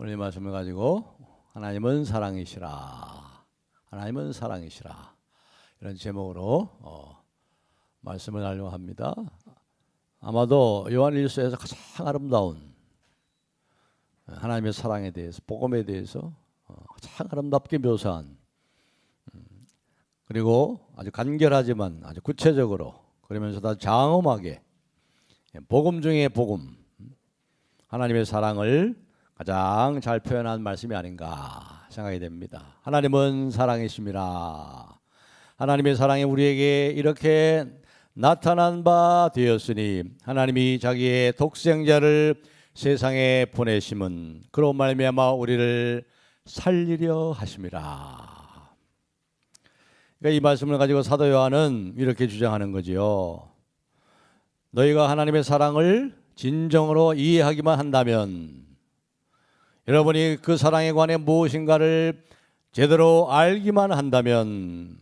오늘 이 말씀을 가지고 하나님은 사랑이시라, 하나님은 사랑이시라, 이런 제목으로 말씀을 하려고 합니다. 아마도 요한일서에서 가장 아름다운 하나님의 사랑에 대해서, 복음에 대해서 가장 아름답게 묘사한, 그리고 아주 간결하지만 아주 구체적으로, 그러면서도 장엄하게 복음 중에 복음, 하나님의 사랑을 가장 잘 표현한 말씀이 아닌가 생각이 됩니다. 하나님은 사랑이십니다. 하나님의 사랑이 우리에게 이렇게 나타난 바 되었으니 하나님이 자기의 독생자를 세상에 보내심은 그로 말미암아 우리를 살리려 하심이라. 그러니까 이 말씀을 가지고 사도 요한은 이렇게 주장하는 거지요. 너희가 하나님의 사랑을 진정으로 이해하기만 한다면, 여러분이 그 사랑에 관해 무엇인가를 제대로 알기만 한다면,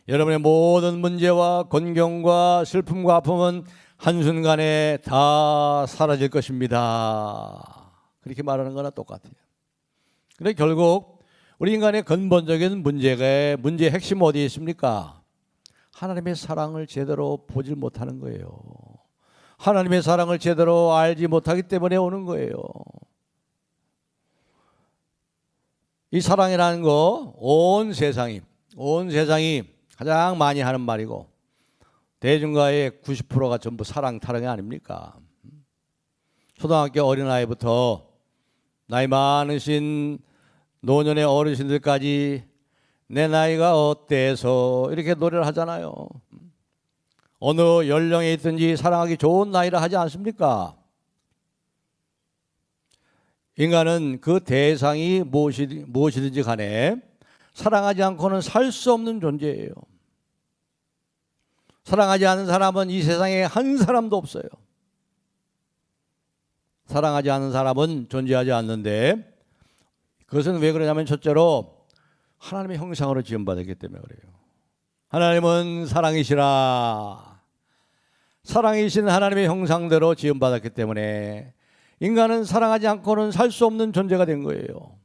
여러분의 모든 문제와 곤경과 슬픔과 아픔은 한순간에 다 사라질 것입니다. 그렇게 말하는 거나 똑같아요. 근데 결국 우리 인간의 근본적인 문제의 핵심은 어디에 있습니까? 하나님의 사랑을 제대로 보질 못하는 거예요. 하나님의 사랑을 제대로 알지 못하기 때문에 오는 거예요. 이 사랑이라는 거 온 세상이 가장 많이 하는 말이고, 대중가의 90%가 전부 사랑 타령이 아닙니까? 초등학교 어린아이부터 나이 많으신 노년의 어르신들까지 내 나이가 어때서 이렇게 노래를 하잖아요. 어느 연령에 있든지 사랑하기 좋은 나이라 하지 않습니까? 인간은 그 대상이 무엇이든지 간에 사랑하지 않고는 살 수 없는 존재예요. 사랑하지 않는 사람은 이 세상에 한 사람도 없어요. 사랑하지 않는 사람은 존재하지 않는데, 그것은 왜 그러냐면 첫째로 하나님의 형상으로 지음받았기 때문에 그래요. 하나님은 사랑이시라. 사랑이신 하나님의 형상대로 지음받았기 때문에 인간은 사랑하지 않고는 살 수 없는 존재가 된 거예요.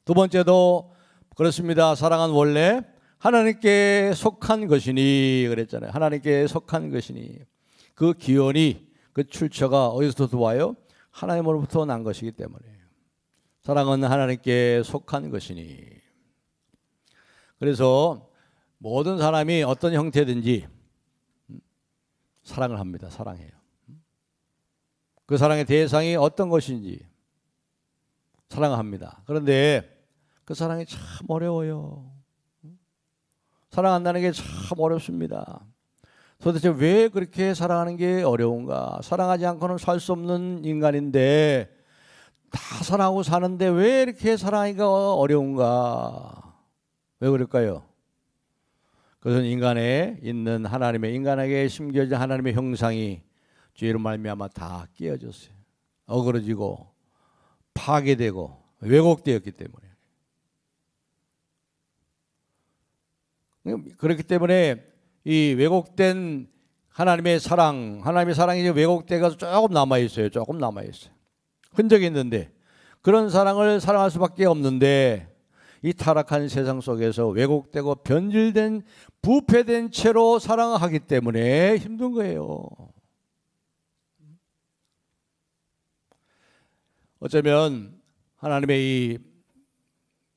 두 번째도 그렇습니다. 사랑은 원래 하나님께 속한 것이니 그랬잖아요. 하나님께 속한 것이니, 그 기원이, 그 출처가 어디서부터 와요? 하나님으로부터 난 것이기 때문에 사랑은 하나님께 속한 것이니. 그래서 모든 사람이 어떤 형태든지 사랑을 합니다. 사랑해요. 그 사랑의 대상이 어떤 것인지 사랑합니다. 그런데 그 사랑이 참 어려워요. 사랑한다는 게 참 어렵습니다. 도대체 왜 그렇게 사랑하는 게 어려운가? 사랑하지 않고는 살 수 없는 인간인데, 다 사랑하고 사는데 왜 이렇게 사랑하기가 어려운가? 왜 그럴까요? 그것은 인간에 있는 하나님의, 인간에게 심겨진 하나님의 형상이 죄로 말미암아 다 깨어졌어요. 어그러지고 파괴되고 왜곡되었기 때문에. 그렇기 때문에 이 왜곡된 하나님의 사랑이 이제 왜곡돼서 조금 남아 있어요. 흔적이 있는데, 그런 사랑을 사랑할 수밖에 없는데, 이 타락한 세상 속에서 왜곡되고 변질된, 부패된 채로 사랑하기 때문에 힘든 거예요. 어쩌면 하나님의 이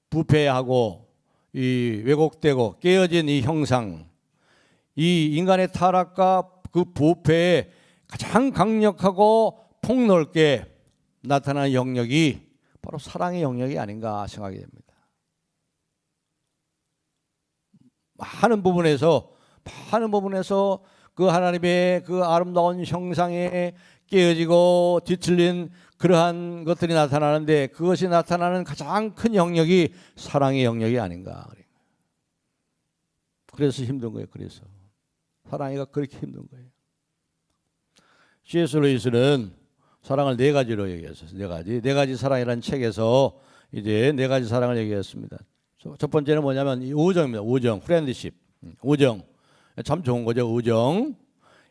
부패하고 이 왜곡되고 깨어진 이 형상, 이 인간의 타락과 그 부패에 가장 강력하고 폭넓게 나타나는 영역이 바로 사랑의 영역이 아닌가 생각이 됩니다. 많은 부분에서 그 하나님의 그 아름다운 형상에 깨어지고 뒤틀린 그러한 것들이 나타나는데, 그것이 나타나는 가장 큰 영역이 사랑의 영역이 아닌가. 그래서 힘든 거예요. 그래서 사랑이가 그렇게 힘든 거예요. C.S. 루이스는 사랑을 네 가지로 얘기했어요. 네 가지 사랑이라는 책에서 이제 네 가지 사랑을 얘기했습니다. 첫 번째는 뭐냐면 이 우정입니다. 우정, 프렌드십, 우정. 참 좋은 거죠. 우정.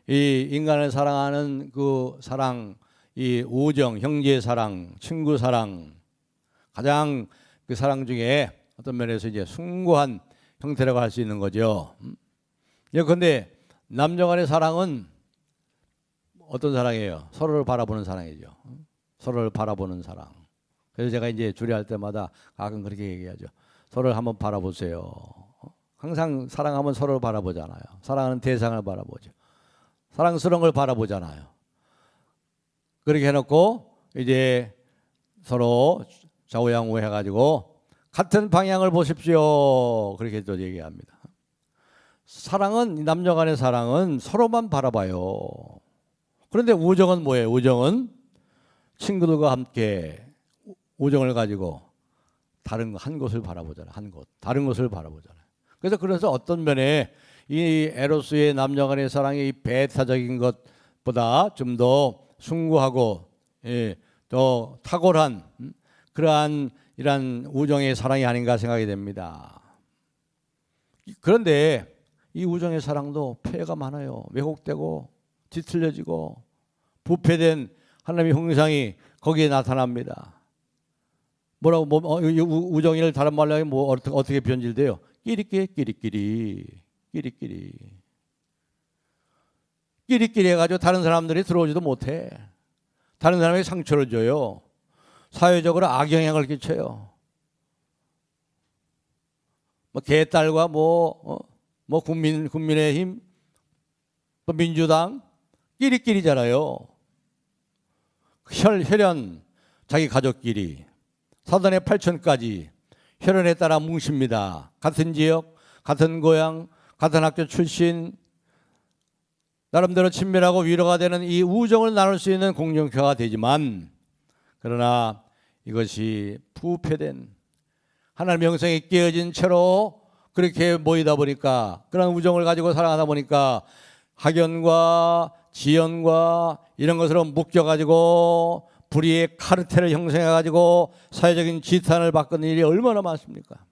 이 인간을 사랑하는 그 사랑, 이 우정, 형제 사랑, 친구 사랑, 가장 그 사랑 중에 어떤 면에서 이제 숭고한 형태라고 할 수 있는 거죠. 그런데 남녀 간의 사랑은 어떤 사랑이에요? 서로를 바라보는 사랑이죠. 서로를 바라보는 사랑. 그래서 제가 이제 주례할 때마다 가끔 그렇게 얘기하죠. 서로를 한번 바라보세요. 항상 사랑하면 서로를 바라보잖아요. 사랑하는 대상을 바라보죠. 사랑스러운 걸 바라보잖아요. 그렇게 해놓고 이제 서로 좌우양우 해가지고 같은 방향을 보십시오. 그렇게 또 얘기합니다. 사랑은, 남녀 간의 사랑은 서로만 바라봐요. 그런데 우정은 뭐예요? 우정은 친구들과 함께 우정을 가지고 다른 한 곳을 바라보잖아요. 한 곳, 다른 곳을 바라보잖아요. 그래서 어떤 면에 이 에로스의 남녀 간의 사랑이 이 배타적인 것보다 좀 더 숭고하고 더 탁월한 그러한 이런 우정의 사랑이 아닌가 생각이 됩니다. 그런데 이 우정의 사랑도 폐해가 많아요. 왜곡되고 뒤틀려지고 부패된 하나님의 형상이 거기에 나타납니다. 뭐라고 우정을 다른 말로 하면 뭐 어떻게 변질돼요? 끼리끼리 해가지고 다른 사람들이 들어오지도 못해. 다른 사람에게 상처를 줘요. 사회적으로 악영향을 끼쳐요. 뭐 개딸과 국민의힘, 또 민주당 끼리끼리잖아요. 혈연 자기 가족끼리 사돈의 8촌까지 혈연에 따라 뭉칩니다. 같은 지역, 같은 고향, 같은 학교 출신, 나름대로 친밀하고 위로가 되는 이 우정을 나눌 수 있는 공동체가 되지만, 그러나 이것이 부패된 하나님의 형상이 깨어진 채로 그렇게 모이다 보니까, 그런 우정을 가지고 살아가다 보니까 학연과 지연과 이런 것으로 묶여가지고 불의의 카르텔을 형성해가지고 사회적인 지탄을 받는 일이 얼마나 많습니까?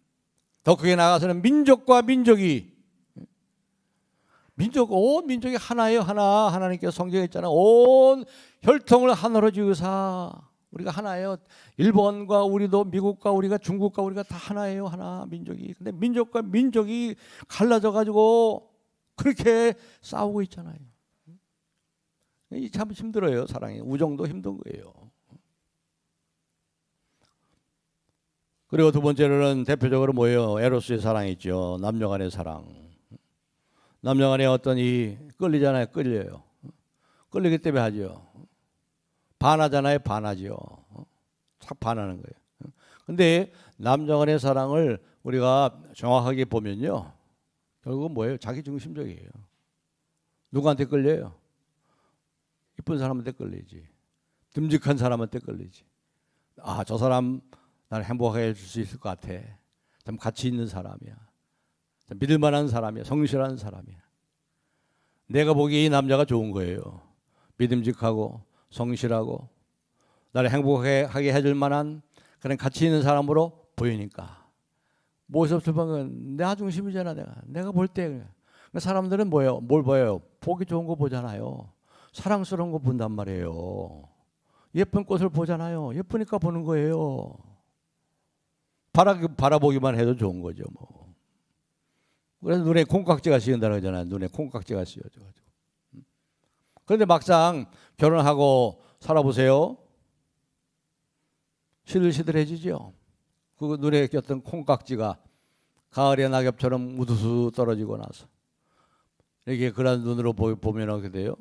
더 크게 나가서는 민족과 민족이, 온 민족이 하나예요. 하나님께서 성경에 있잖아요. 온 혈통을 하나로 지으사 우리가 하나예요. 일본과 우리도, 미국과 우리가, 중국과 우리가 다 하나예요. 하나 민족이. 근데 민족과 민족이 갈라져 가지고 그렇게 싸우고 있잖아요. 이 참 힘들어요. 사랑이. 우정도 힘든 거예요. 그리고 두 번째로는 대표적으로 뭐예요? 에로스의 사랑이 있죠. 남녀 간의 사랑. 남녀 간에 어떤 끌리잖아요. 끌려요. 끌리기 때문에 하죠. 반하잖아요. 반하죠. 착 반하는 거예요. 근데 남녀 간의 사랑을 우리가 정확하게 보면요, 결국은 뭐예요? 자기 중심적이에요. 누구한테 끌려요? 이쁜 사람한테 끌리지. 듬직한 사람한테 끌리지. 아, 저 사람 나를 행복하게 해줄 수 있을 것 같아. 참 가치 있는 사람이야. 참 믿을 만한 사람이야. 성실한 사람이야. 내가 보기에 이 남자가 좋은 거예요. 믿음직하고 성실하고 나를 행복하게 해줄 만한 그런 가치 있는 사람으로 보이니까. 무엇이 없을 방은 내 중심이잖아. 내가 볼 때 사람들은 뭐예요? 뭘 봐요? 보기 좋은 거 보잖아요. 사랑스러운 거 본단 말이에요. 예쁜 꽃을 보잖아요. 예쁘니까 보는 거예요. 바라보기만 해도 좋은 거죠. 뭐. 그래서 눈에 콩깍지가 씌운다고 하잖아요. 눈에 콩깍지가 씌워져가지고. 그런데 막상 결혼하고 살아보세요. 시들시들해지죠. 그 눈에 꼈던 콩깍지가 가을의 낙엽처럼 우두수 떨어지고 나서 이렇게 그런 눈으로 보면 어떻게 돼요?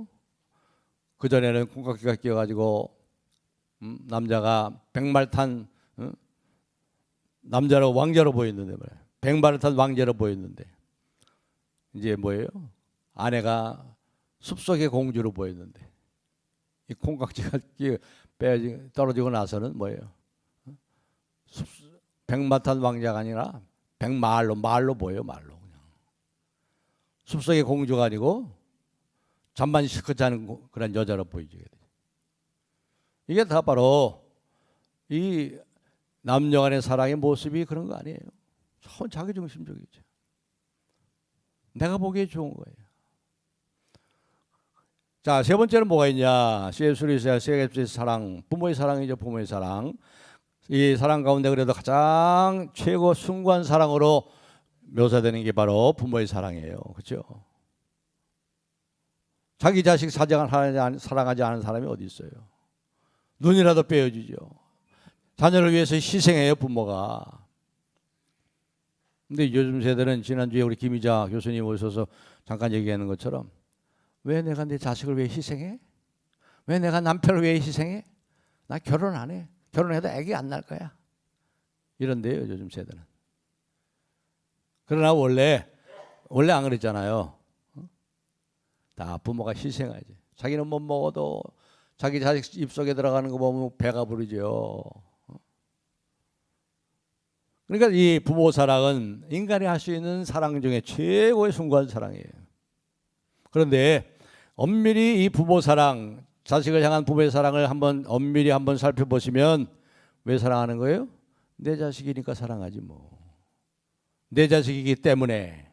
그전에는 콩깍지가 끼어가지고 남자가 백말 탄 남자로 왕자로 보였는데 말이에요. 백마를 탄 왕자로 보였는데 이제 뭐예요? 아내가 숲속의 공주로 보였는데 이 콩깍지가 떨어지고 나서는 뭐예요? 백마 탄 왕자가 아니라 말로 보여요. 말로 그냥 숲속의 공주가 아니고 잠만 실컷 자는 그런 여자로 보이죠. 이게 다 바로 이 남녀 간의 사랑의 모습이 그런 거 아니에요. 전 자기중심적이죠. 내가 보기에 좋은 거예요. 자, 세 번째는 뭐가 있냐? C.S. 루이스의 사랑, 부모의 사랑이죠. 부모의 사랑. 이 사랑 가운데 그래도 가장 최고 숭고한 사랑으로 묘사되는 게 바로 부모의 사랑이에요. 그렇죠? 자기 자식 사랑하지 않은 사람이 어디 있어요? 눈이라도 빼어주죠. 자녀를 위해서 희생해요, 부모가. 근데 요즘 세대는 지난주에 우리 김희자 교수님 오셔서 잠깐 얘기하는 것처럼 왜 내가 내 자식을 왜 희생해? 왜 내가 남편을 왜 희생해? 나 결혼 안 해. 결혼해도 애기 안 날 거야. 이런데요, 요즘 세대는. 그러나 원래 안 그랬잖아요. 다 부모가 희생하지. 자기는 못 먹어도 자기 자식 입속에 들어가는 거 보면 배가 부르죠. 그러니까 이 부모 사랑은 인간이 할 수 있는 사랑 중에 최고의 숭고한 사랑이에요. 그런데 엄밀히 이 부모 사랑, 자식을 향한 부모의 사랑을 엄밀히 한번 살펴보시면 왜 사랑하는 거예요? 내 자식이니까 사랑하지 뭐. 내 자식이기 때문에.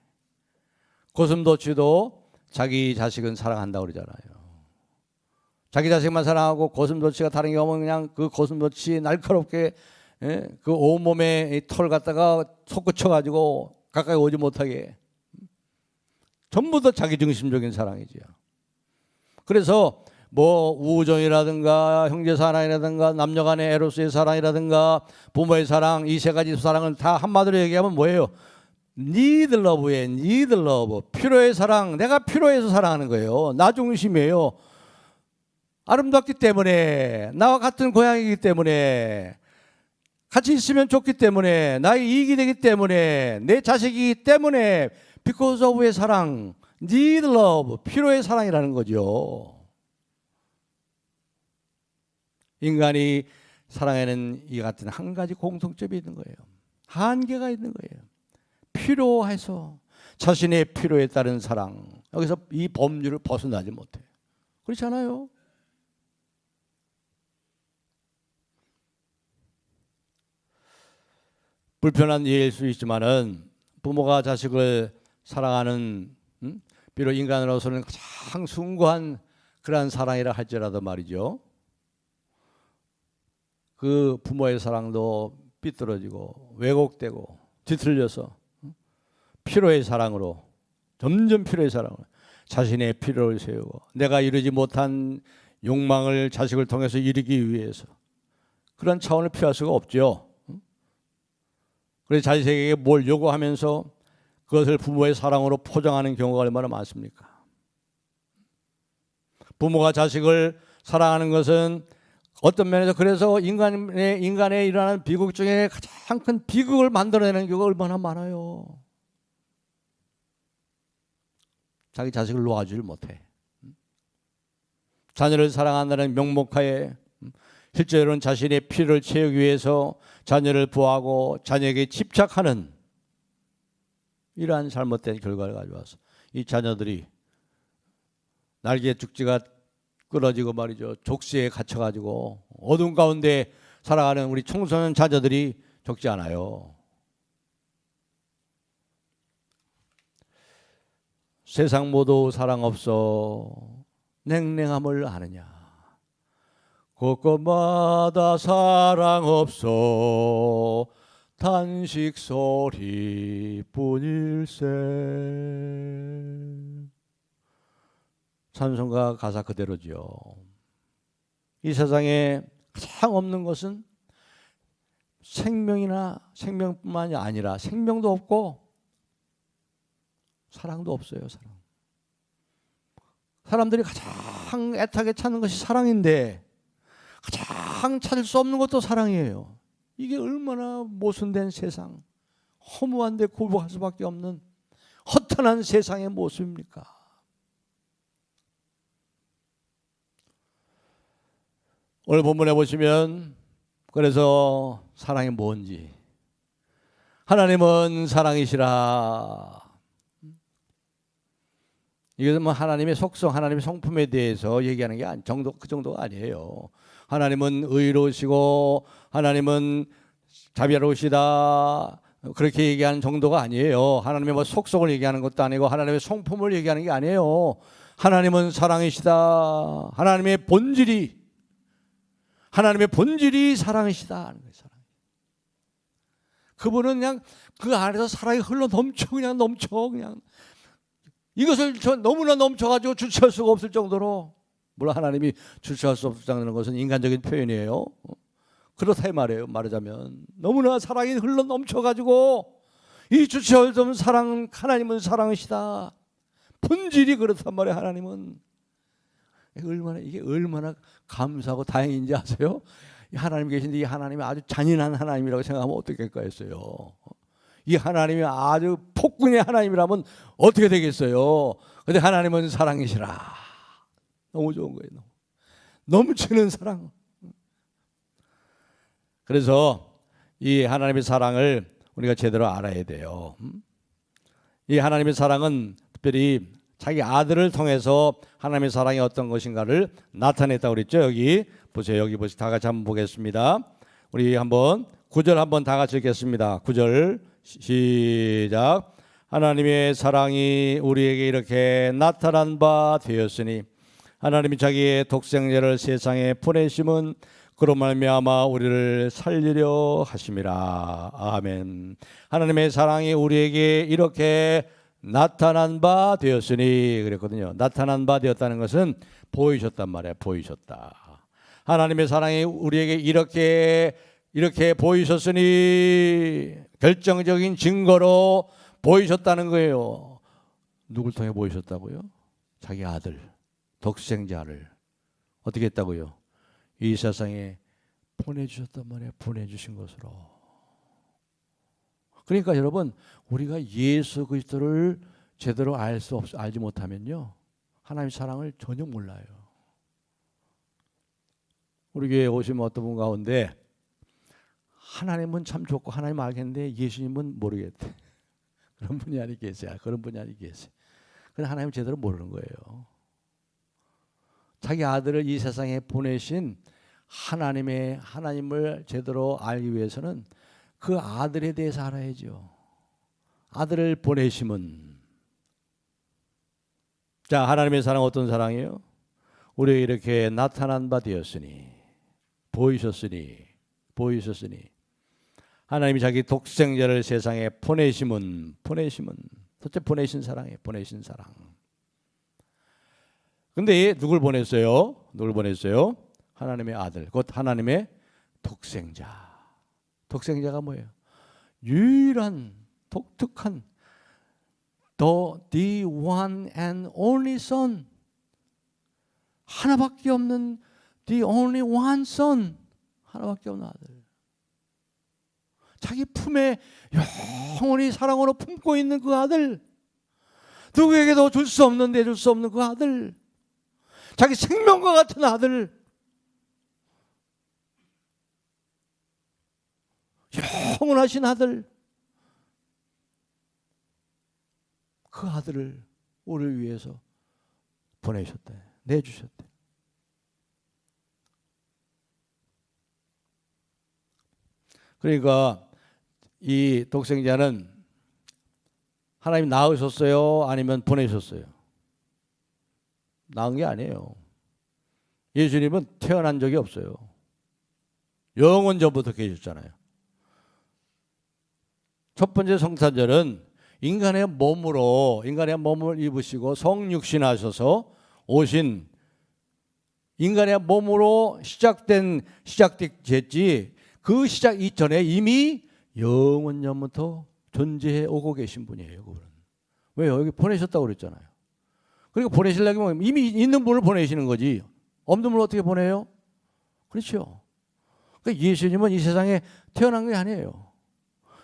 고슴도치도 자기 자식은 사랑한다고 그러잖아요. 자기 자식만 사랑하고 고슴도치가 다른 게 오면 그냥 그 고슴도치 날카롭게 그 온몸에 털 갖다가 솟구쳐 가까이 오지 못하게 전부 다 자기 중심적인 사랑이지요. 그래서 뭐 우정이라든가 형제 사랑이라든가 남녀간의 에로스의 사랑이라든가 부모의 사랑, 이 세 가지 사랑을 다 한마디로 얘기하면 뭐예요? need love의 need love, 필요의 사랑. 내가 필요해서 사랑하는 거예요. 나 중심이에요. 아름답기 때문에, 나와 같은 고향이기 때문에, 같이 있으면 좋기 때문에, 나의 이익이 되기 때문에, 내 자식이기 때문에, because of의 사랑, need love, 필요의 사랑이라는 거죠. 인간이 사랑에는 이 같은 한 가지 공통점이 있는 거예요. 한계가 있는 거예요. 필요해서 자신의 필요에 따른 사랑. 여기서 이 범주를 벗어나지 못해요. 그렇잖아요. 불편한 예일 수 있지만은 부모가 자식을 사랑하는 비록 인간으로서는 가장 숭고한 그러한 사랑이라 할지라도 말이죠. 그 부모의 사랑도 삐뚤어지고 왜곡되고 뒤틀려서 필요의 사랑으로 점점 필요의 사랑으로 자신의 필요를 세우고 내가 이루지 못한 욕망을 자식을 통해서 이루기 위해서 그런 차원을 피할 수가 없죠. 그래서 자식에게 뭘 요구하면서 그것을 부모의 사랑으로 포장하는 경우가 얼마나 많습니까? 부모가 자식을 사랑하는 것은 어떤 면에서 그래서 인간에 일어나는 비극 중에 가장 큰 비극을 만들어내는 경우가 얼마나 많아요. 자기 자식을 놓아주질 못해. 자녀를 사랑한다는 명목하에 실제로는 자신의 필요를 채우기 위해서 자녀를 보호하고 자녀에게 집착하는 이러한 잘못된 결과를 가져와서 이 자녀들이 날개 죽지가 끊어지고 말이죠. 족쇄에 갇혀가지고 어둠 가운데 살아가는 우리 청소년 자녀들이 적지 않아요. 세상 모두 사랑 없어 냉랭함을 아느냐. 곳곳마다 사랑 없어 단식 소리뿐일세. 찬송가 가사 그대로죠. 이 세상에 가장 없는 것은 생명뿐만이 아니라 생명도 없고 사랑도 없어요. 사람들이 가장 애타게 찾는 것이 사랑인데 가장 찾을 수 없는 것도 사랑이에요. 이게 얼마나 모순된 세상, 허무한데 고백할 수밖에 없는 허탄한 세상의 모습입니까? 오늘 본문에 보시면 그래서 사랑이 뭔지, 하나님은 사랑이시라. 이것은 뭐 하나님의 속성, 하나님의 성품에 대해서 얘기하는 게 그 정도가 아니에요. 하나님은 의로우시고 하나님은 자비로우시다 그렇게 얘기하는 정도가 아니에요. 하나님의 뭐 속성을 얘기하는 것도 아니고 하나님의 성품을 얘기하는 게 아니에요. 하나님은 사랑이시다. 하나님의 본질이 사랑이시다 하는 거예요. 사랑. 그분은 그냥 그 안에서 사랑이 흘러 넘쳐 그냥 넘쳐 그냥 이것을 너무나 넘쳐가지고 주체할 수가 없을 정도로 물론 하나님이 주체할 수 없다는 것은 인간적인 표현이에요. 그렇다 이 말이에요. 말하자면 너무나 사랑이 흘러 넘쳐가지고 이 주체할 수 없는 사랑은 하나님은 사랑이시다. 본질이 그렇단 말이에요. 하나님은 이게 얼마나 감사하고 다행인지 아세요? 하나님 계신데 이 하나님이 아주 잔인한 하나님이라고 생각하면 어떻겠어요? 이 하나님이 아주 폭군의 하나님이라면 어떻게 되겠어요? 근데 하나님은 사랑이시라. 너무 좋은 거예요. 넘치는 사랑. 그래서 이 하나님의 사랑을 우리가 제대로 알아야 돼요. 이 하나님의 사랑은 특별히 자기 아들을 통해서 하나님의 사랑이 어떤 것인가를 나타냈다고 그랬죠. 여기 보세요. 여기 보세요. 다 같이 한번 보겠습니다. 우리 한번 9절 한번 다 같이 읽겠습니다. 9절 시작. 하나님의 사랑이 우리에게 이렇게 나타난 바 되었으니 하나님이 자기의 독생자를 세상에 보내심은 그로 말미암아 우리를 살리려 하심이라. 아멘. 하나님의 사랑이 우리에게 이렇게 나타난 바 되었으니 그랬거든요. 나타난 바 되었다는 것은 보이셨단 말이에요. 보이셨다. 하나님의 사랑이 우리에게 이렇게 보이셨으니 결정적인 증거로 보이셨다는 거예요. 누굴 통해 보이셨다고요? 자기 아들, 독생자를 어떻게 했다고요? 이 세상에 보내주셨단 말이에요. 보내주신 것으로. 그러니까 여러분 우리가 예수 그리스도를 제대로 알지 못하면요 하나님의 사랑을 전혀 몰라요. 우리 교회에 오시면 어떤 분 가운데 하나님은 참 좋고 하나님 알겠는데 예수님은 모르겠대. 그런 분이 아니 계세요. 그런 분이 아니 계세요. 그냥 하나님 제대로 모르는 거예요. 자기 아들을 이 세상에 보내신 하나님을 제대로 알기 위해서는 그 아들에 대해서 알아야죠. 아들을 보내심은 자 하나님의 사랑은 어떤 사랑이에요? 우리에게 이렇게 나타난 바 되었으니 보이셨으니 하나님이 자기 독생자를 세상에 보내심은 첫째 보내신 사랑이에요. 보내신 사랑. 근데 누굴 보냈어요? 하나님의 아들, 곧 하나님의 독생자. 독생자가 뭐예요? 유일한 독특한 the one and only son. 하나밖에 없는 the only one son. 하나밖에 없는 아들. 자기 품에 영원히 사랑으로 품고 있는 그 아들. 누구에게도 줄 수 없는 내줄 수 없는 그 아들. 자기 생명과 같은 아들. 영원하신 아들. 그 아들을 우리를 위해서 보내셨대. 내주셨대. 그러니까 이 독생자는 하나님 낳으셨어요? 아니면 보내셨어요? 낳은 게 아니에요. 예수님은 태어난 적이 없어요. 영원 전부터 계셨잖아요. 첫 번째 성탄절은 인간의 몸을 입으시고 성육신하셔서 오신 인간의 몸으로 시작됐지 그 시작 이전에 이미 영원 전부터 존재해 오고 계신 분이에요. 그분은. 왜요? 여기 보내셨다고 그랬잖아요. 그러니까 보내시려면 이미 있는 분을 보내시는 거지. 없는 분을 어떻게 보내요? 그렇죠. 그러니까 예수님은 이 세상에 태어난 게 아니에요.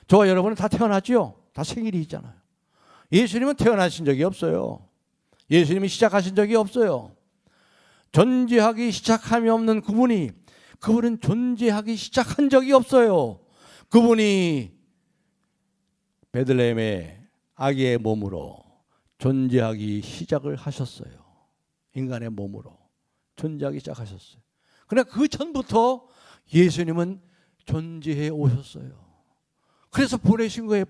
저와 여러분은 다 태어났죠. 다 생일이 있잖아요. 예수님은 태어나신 적이 없어요. 예수님이 시작하신 적이 없어요. 존재하기 시작함이 없는 그분은 존재하기 시작한 적이 없어요. 그분이 베들레헴의 아기의 몸으로 존재하기 시작을 하셨어요. 인간의 몸으로 존재하기 시작하셨어요. 그러나 그 전부터 예수님은 존재해 오셨어요. 그래서 보내신 거예요.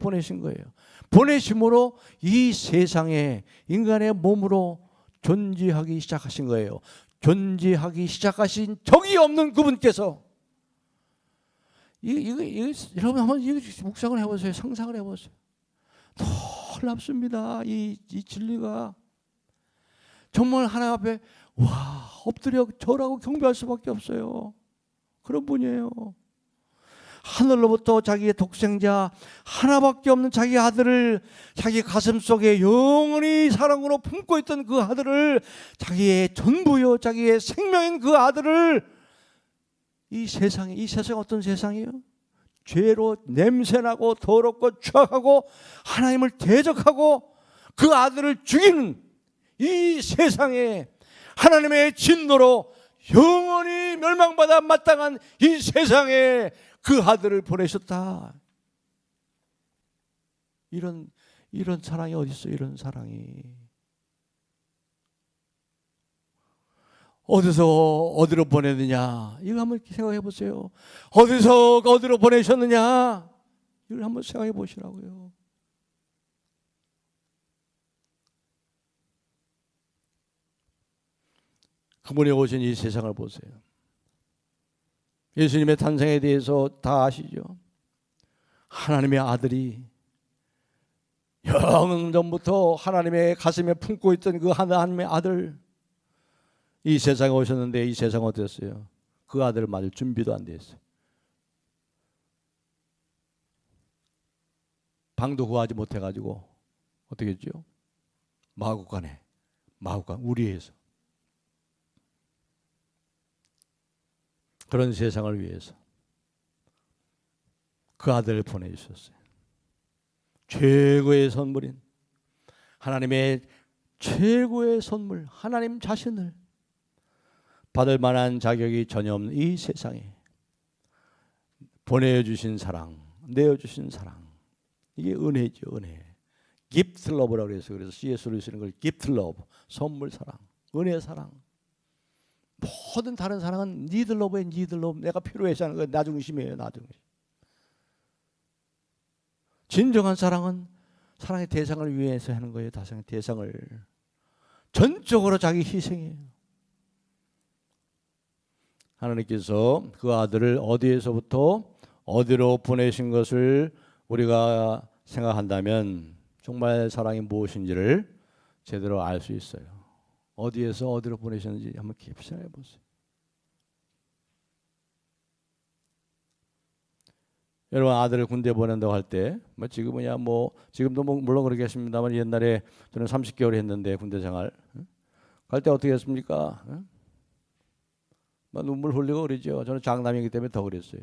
보내심으로 이 세상에 인간의 몸으로 존재하기 시작하신 거예요. 존재하기 시작하신 적이 없는 그분께서 여러분 한번 묵상을 해보세요. 상상을 해보세요. 놀랍습니다. 이 진리가 정말 하나님 앞에 엎드려 절하고 경배할 수밖에 없어요. 그런 분이에요. 하늘로부터 자기의 독생자 하나밖에 없는 자기 아들을 자기 가슴 속에 영원히 사랑으로 품고 있던 그 아들을, 자기의 전부요 자기의 생명인 그 아들을 이 세상이 어떤 세상이에요? 죄로 냄새나고 더럽고 추악하고 하나님을 대적하고 그 아들을 죽이는 이 세상에 하나님의 진노로 영원히 멸망받아 마땅한 이 세상에 그 아들을 보내셨다. 이런 사랑이 어디 있어요? 이런 사랑이 어디로 보내느냐? 이거 한번 생각해 보세요. 어디로 보내셨느냐? 이걸 한번 생각해 보시라고요. 그분이 오신 이 세상을 보세요. 예수님의 탄생에 대해서 다 아시죠? 하나님의 아들이 영전부터 하나님의 가슴에 품고 있던 그 하나님의 아들, 이 세상에 오셨는데 이 세상 어땠어요? 그 아들을 맞을 준비도 안 됐어요. 방도 구하지 못해가지고 어떻게 했죠? 마구간 우리에서 그런 세상을 위해서 그 아들을 보내주셨어요. 최고의 선물인 하나님의 최고의 선물, 하나님 자신을 받을 만한 자격이 전혀 없는 이 세상에 보내주신 사랑, 내어주신 사랑, 이게 은혜죠. 은혜. gift love라고 그래서 C.S. 루이스는 걸 gift love, 선물 사랑, 은혜 사랑. 모든 다른 사랑은 need love에 need love, 내가 필요해서 하는 거 나 중심이에요. 나 중심. 진정한 사랑은 사랑의 대상을 위해서 하는 거예요. 사랑의 대상을 전적으로 자기 희생이에요. 하나님께서 그 아들을 어디에서부터 어디로 보내신 것을 우리가 생각한다면 정말 사랑이 무엇인지를 제대로 알 수 있어요. 어디에서 어디로 보내셨는지 한번 깊이 생각해 보세요. 여러분 아들을 군대 보낸다고 할 때 지금도 물론 그렇겠습니다만 옛날에 저는 30개월 했는데 군대 생활 갈 때 어떻게 했습니까? 막 눈물 흘리고 그러죠. 저는 장남이기 때문에 더 그랬어요.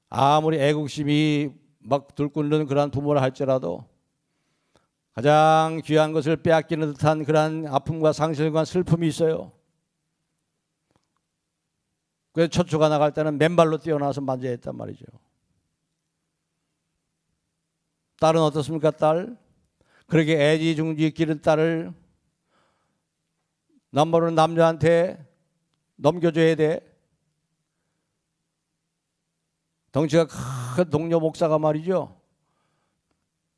아무리 애국심이 막 들끓는 그런 부모라 할지라도 가장 귀한 것을 빼앗기는 듯한 그런 아픔과 상실과 슬픔이 있어요. 그래서 초초가 나갈 때는 맨발로 뛰어나와서 만져야 했단 말이죠. 딸은 어떻습니까? 딸 그렇게 애지중지 기른 딸을 남모르는 남자한테 넘겨줘야 돼. 덩치가 큰 동료 목사가 말이죠.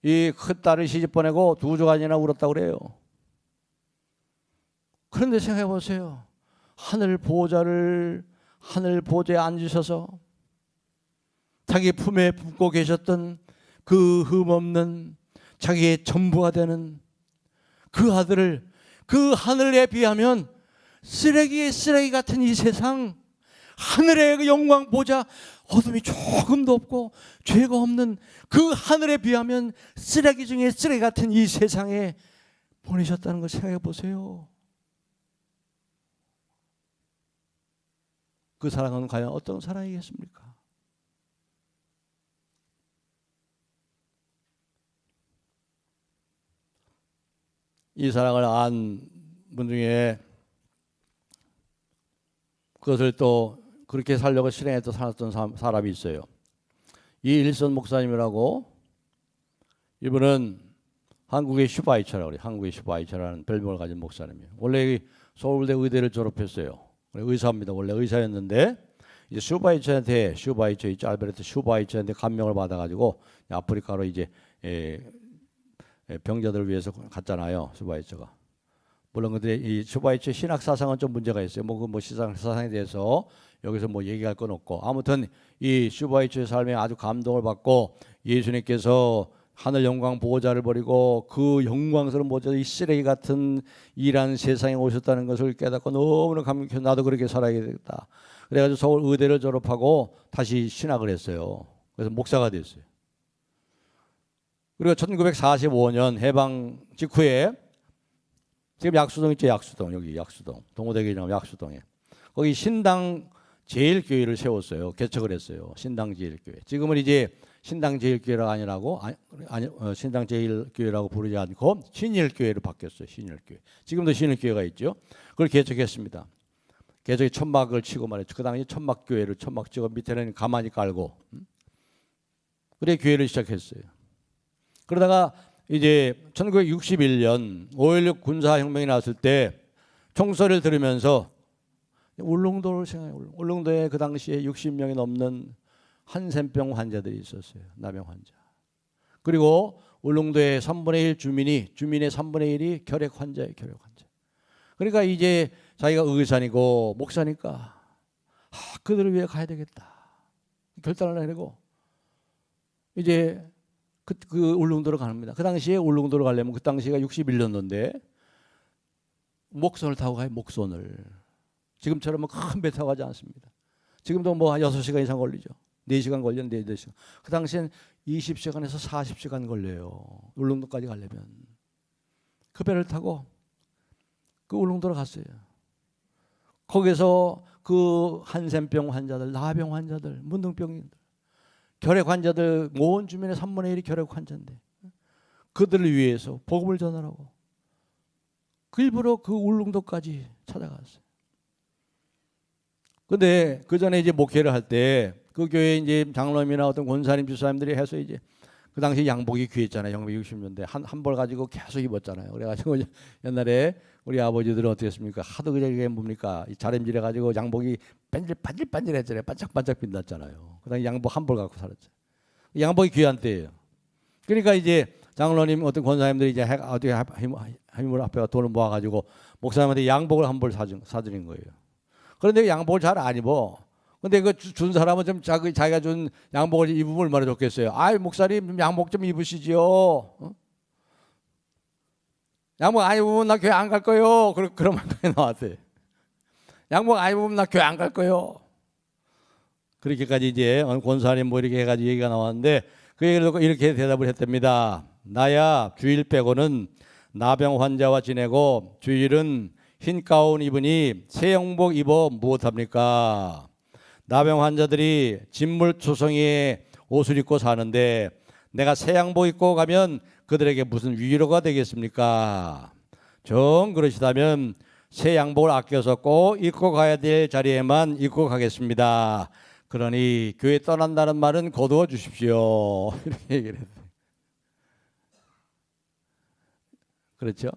이 큰 딸을 시집 보내고 2주간이나 울었다고 그래요. 그런데 생각해 보세요. 하늘 보호자에 앉으셔서 자기 품에 품고 계셨던 그 흠없는 자기의 전부가 되는 그 아들을 그 하늘에 비하면 쓰레기 같은 이 세상, 하늘의 그 영광 보자 어둠이 조금도 없고 죄가 없는 그 하늘에 비하면 쓰레기 중에 쓰레기 같은 이 세상에 보내셨다는 걸 생각해 보세요. 그 사랑은 과연 어떤 사랑이겠습니까? 이 사랑을 안 분 중에 그것을 또 그렇게 살려고 실행해서 살았던 사람이 있어요. 이일선 목사님이라고, 이분은 한국의 슈바이처라고 그래요. 한국의 슈바이처라는 별명을 가진 목사님이에요. 원래 서울대 의대를 졸업했어요. 의사입니다. 원래 의사였는데 이제 슈바이처 있죠. 알베르트 슈바이처한테 감명을 받아가지고 아프리카로 이제 병자들을 위해서 갔잖아요. 슈바이처가. 물론 근데 이 슈바이처 신학 사상은 좀 문제가 있어요. 뭐 시상 사상에 대해서 여기서 뭐 얘기할 건 없고, 아무튼 이 슈바이처의 삶에 아주 감동을 받고 예수님께서 하늘 영광 보호자를 버리고 그 영광스러운 보호자, 이 쓰레기 같은 이란 세상에 오셨다는 것을 깨닫고 너무나 감격해서 나도 그렇게 살아야겠다. 그래가지고 서울 의대를 졸업하고 다시 신학을 했어요. 그래서 목사가 됐어요. 그리고 1945년 해방 직후에, 지금 약수동 있죠, 약수동. 여기 약수동 동호대교점 약수동에 거기 신당 제일교회를 세웠어요. 개척을 했어요. 신당 제일교회. 지금은 이제 신당 제일교회가 아니라고 신당 제일교회라고 부르지 않고 신일교회로 바뀌었어요. 신일교회. 지금도 신일교회가 있죠. 그걸 개척했습니다. 개척에 천막을 치고 말이죠. 그 당시 천막교회를 천막 치고 밑에는 가만히 깔고, 그래 교회를 시작했어요. 그러다가 이제 1961년 5.16 군사혁명이 났을 때 총소리를 들으면서 울릉도를 생각해요. 울릉도에 그 당시에 60명이 넘는 한센병 환자들이 있었어요. 나병 환자. 그리고 울릉도의 3분의 1 주민의 3분의 1이 결핵 환자예요. 결핵 환자. 그러니까 이제 자기가 의사니고 목사니까 그들을 위해 가야 되겠다 결단을 내리고 이제 그 울릉도로 갑니다. 그 당시에 울릉도로 가려면 그 당시가 61년도인데 목선을 타고 가요. 목선을. 지금처럼 큰 배 타고 가지 않습니다. 지금도 뭐 6시간 이상 걸리죠. 4시간 걸렸는데 4시간. 그 당시엔 20시간에서 40시간 걸려요. 울릉도까지 가려면. 그 배를 타고 그 울릉도로 갔어요. 거기서 그 한센병 환자들, 나병 환자들, 문둥병인들, 결핵 환자들, 온 주민의 3분의 1이 결핵 환자인데 그들을 위해서 복음을 전하라고 그 일부러 그 울릉도까지 찾아갔어요. 근데 그 전에 이제 목회를 할 때 그 교회 이제 장로님이나 어떤 권사님 집사님들이 해서 이제 그 당시 양복이 귀했잖아요. 1960년대 한 벌 가지고 계속 입었잖아요. 그래가지고 옛날에 우리 아버지들은 어떻게 했습니까? 하도 그게 뭡니까? 자рем질해 가지고 양복이 반질반질했잖아요. 반짝반짝 빛났잖아요. 그 당시 양복 한 벌 갖고 살았죠. 양복이 귀한 때예요. 그러니까 이제 장로님 어떤 권사님들이 이제 어떻게 힘을 앞에 돈을 모아가지고 목사님한테 양복을 한 벌 사드린 거예요. 그런데 양복을 잘 안 입어. 근데 그 준 사람은 좀 자기가 준 양복을 입으면 얼마나 좋겠어요. 아이 목사님 양복 좀 입으시지요. 양복 안 입으면 나 교회 안 갈 거요. 그런 말까지 나왔어요. 양복 안 입으면 나 교회 안 갈 거요. 그렇게까지 이제 권사님 뭐 이렇게 해가지고 얘기가 나왔는데 그 얘기를 듣고 이렇게 대답을 했답니다. 나야 주일 빼고는 나병 환자와 지내고 주일은 흰 가운 입으니 새 양복 입어 무엇합니까? 나병 환자들이 진물초성이의 옷을 입고 사는데 내가 새 양복 입고 가면 그들에게 무슨 위로가 되겠습니까? 정 그러시다면 새 양복을 아껴서 꼭 입고 가야 될 자리에만 입고 가겠습니다. 그러니 교회 떠난다는 말은 거두어 주십시오. 이렇게 얘기를 했어요. 그렇죠?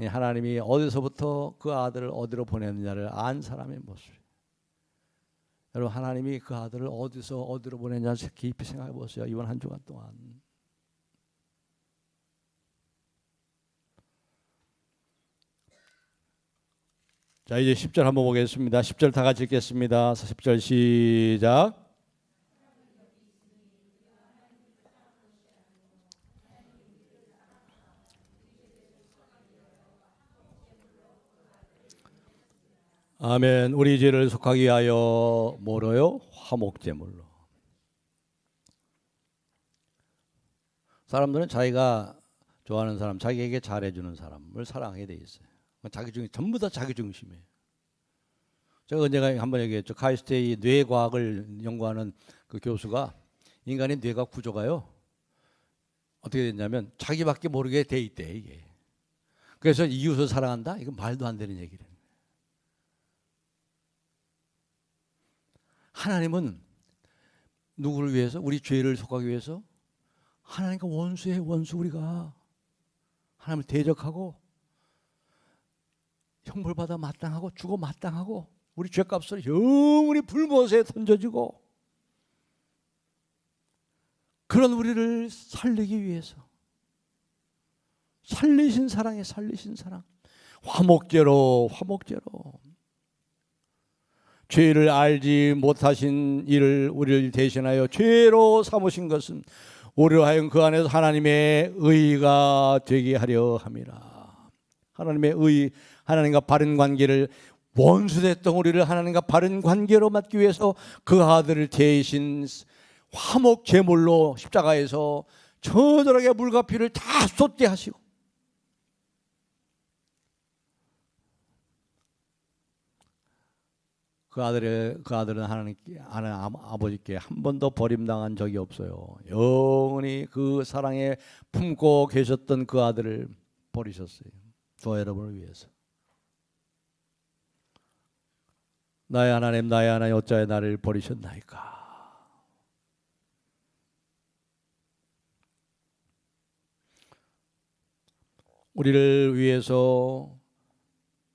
하나님이 어디서부터 그 아들을 어디로 보냈느냐를 안 사람의 모습. 여러분 하나님이 그 아들을 어디서 어디로 보냈냐 깊이 생각해 보세요. 이번 한 주간 동안. 자 이제 10절 한번 보겠습니다. 10절 다 같이 읽겠습니다. 10절 시작. 아멘. 우리 죄를 속하기 위하여 뭐로요? 화목제물로. 사람들은 자기가 좋아하는 사람, 자기에게 잘해주는 사람을 사랑하게 돼 있어요. 자기 중심, 전부 다 자기 중심이에요. 제가 언젠가 한번 얘기했죠. 카이스트의 뇌과학을 연구하는 그 교수가 인간의 뇌가 구조가요. 어떻게 됐냐면 자기밖에 모르게 돼 있대 이게. 그래서 이웃을 사랑한다? 이건 말도 안 되는 얘기를. 하나님은 누구를 위해서? 우리 죄를 속하기 위해서? 하나님과 원수의 원수 우리가 하나님을 대적하고 형벌받아 마땅하고 죽어 마땅하고 우리 죄값을 영원히 불못에 던져지고 그런 우리를 살리기 위해서 살리신 사랑에 살리신 사랑. 화목제로 죄를 알지 못하신 이를 우리를 대신하여 죄로 삼으신 것은 우리로 하여금 그 안에서 하나님의 의가 되게 하려 함이라. 하나님의 의, 하나님과 바른 관계를, 원수됐던 우리를 하나님과 바른 관계로 맞기 위해서 그 아들을 대신 화목 제물로 십자가에서 처절하게 물과 피를 다 쏟게 하시고, 그 아들은 하나님께, 아버지께 한 번도 버림당한 적이 없어요. 영원히 그 사랑에 품고 계셨던 그 아들을 버리셨어요. 저와 여러분을 위해서. 나의 하나님 어찌하여 나를 버리셨나이까. 우리를 위해서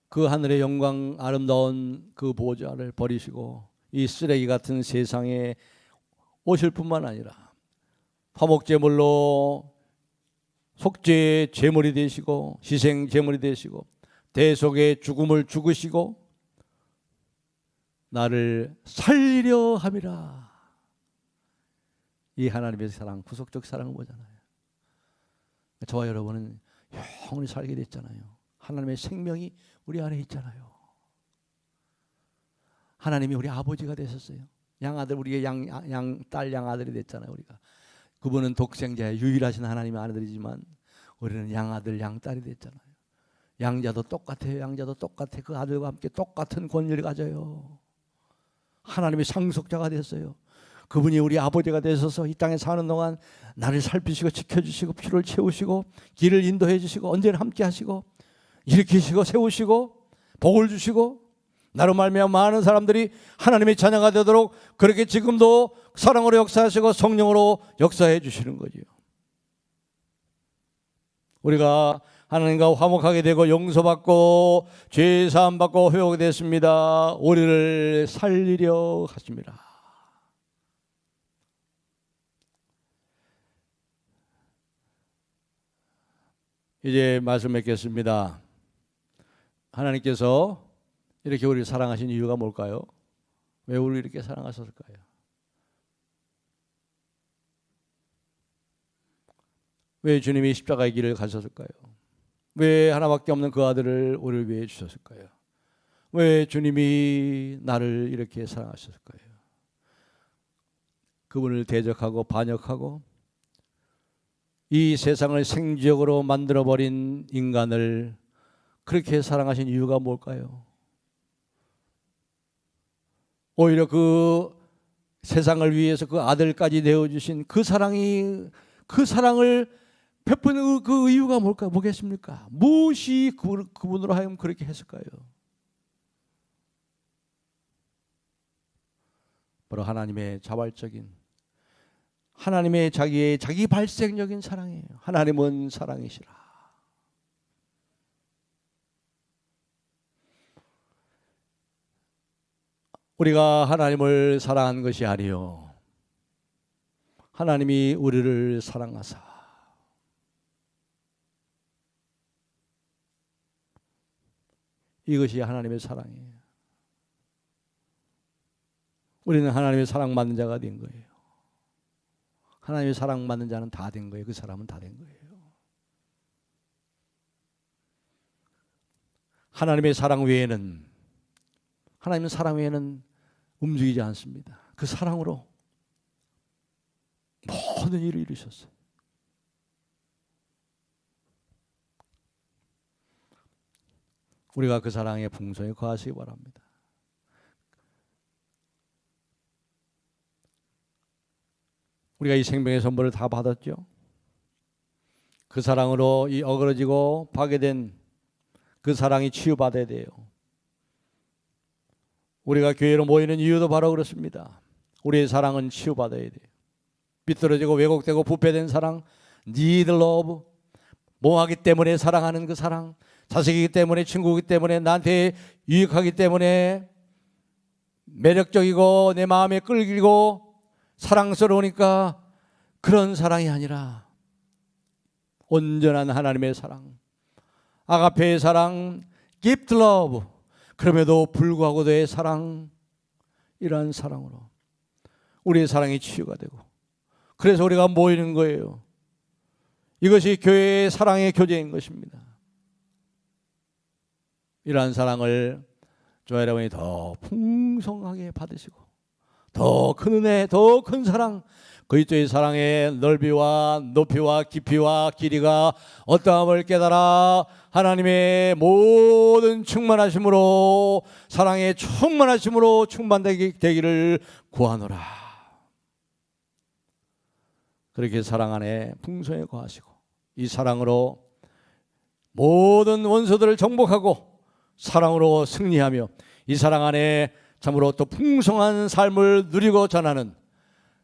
그 하늘의 영광 아름다운 그 보좌를 버리시고 이 쓰레기 같은 세상에 오실 뿐만 아니라 화목제물로 속죄의 제물이 되시고 희생 제물이 되시고 대속의 죽음을 죽으시고 나를 살리려 함이라. 이 하나님의 사랑, 구속적 사랑을 보잖아요. 저와 여러분은 영원히 살게 됐잖아요. 하나님의 생명이 우리 안에 있잖아요. 하나님이 우리 아버지가 되셨어요. 양아들, 우리가 딸 양아들이 됐잖아요. 우리가 그분은 독생자의 유일하신 하나님의 아들이지만 우리는 양아들 양딸이 됐잖아요. 양자도 똑같아요. 양자도 똑같아. 그 아들과 함께 똑같은 권리를 가져요. 하나님의 상속자가 됐어요. 그분이 우리 아버지가 되셔서 이 땅에 사는 동안 나를 살피시고 지켜주시고 피를 채우시고 길을 인도해 주시고 언제나 함께 하시고 일으키시고 세우시고 복을 주시고 나로 말미암아 많은 사람들이 하나님의 자녀가 되도록 그렇게 지금도 사랑으로 역사하시고 성령으로 역사해 주시는 거지요. 우리가 하나님과 화목하게 되고 용서받고 죄 사함 받고 회복이 됐습니다. 우리를 살리려 하십니다. 이제 말씀 맺겠습니다. 하나님께서 이렇게 우리를 사랑하신 이유가 뭘까요? 왜 우리를 이렇게 사랑하셨을까요? 왜 주님이 십자가의 길을 가셨을까요? 왜 하나밖에 없는 그 아들을 우리를 위해 주셨을까요? 왜 주님이 나를 이렇게 사랑하셨을까요? 그분을 대적하고 반역하고 이 세상을 생지역으로 만들어버린 인간을 그렇게 사랑하신 이유가 뭘까요? 오히려 그 세상을 위해서 그 아들까지 내어주신 그 사랑을 베푸는 그 이유가 뭐겠습니까? 무엇이 그분으로 하여금 그렇게 했을까요? 바로 하나님의 자발적인, 하나님의 자기 발생적인 사랑이에요. 하나님은 사랑이시라. 우리가 하나님을 사랑한 것이 아니요 하나님이 우리를 사랑하사 이것이 하나님의 사랑이에요. 우리는 하나님의 사랑받는 자가 된 거예요. 하나님의 사랑받는 자는 다 된 거예요. 그 사람은 다 된 거예요. 하나님의 사랑 외에는 움직이지 않습니다. 그 사랑으로 모든 일을 이루셨어요. 우리가 그 사랑의 풍성에 거하시기 바랍니다. 우리가 이 생명의 선물을 다 받았죠. 그 사랑으로 이 어그러지고 파괴된 그 사랑이 치유받아야 돼요. 우리가 교회로 모이는 이유도 바로 그렇습니다. 우리의 사랑은 치유받아야 돼요. 비뚤어지고 왜곡되고 부패된 사랑, need love, 뭐하기 때문에 사랑하는 그 사랑, 자식이기 때문에, 친구이기 때문에, 나한테 유익하기 때문에, 매력적이고 내 마음에 끌리고 사랑스러우니까 그런 사랑이 아니라 온전한 하나님의 사랑, 아가페의 사랑, gift love, 그럼에도 불구하고도의 사랑, 이러한 사랑으로 우리의 사랑이 치유가 되고, 그래서 우리가 모이는 거예요. 이것이 교회의 사랑의 교제인 것입니다. 이러한 사랑을 저와 여러분이 더 풍성하게 받으시고, 더 큰 은혜, 더 큰 사랑, 그리스도의 사랑의 넓이와 높이와 깊이와 길이가 어떠함을 깨달아 하나님의 모든 충만하심으로, 사랑의 충만하심으로 충만되기를 구하노라. 그렇게 사랑 안에 풍성히 거하시고, 이 사랑으로 모든 원수들을 정복하고 사랑으로 승리하며 이 사랑 안에 참으로 또 풍성한 삶을 누리고 전하는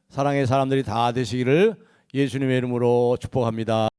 사랑의 사람들이 다 되시기를 예수님의 이름으로 축복합니다.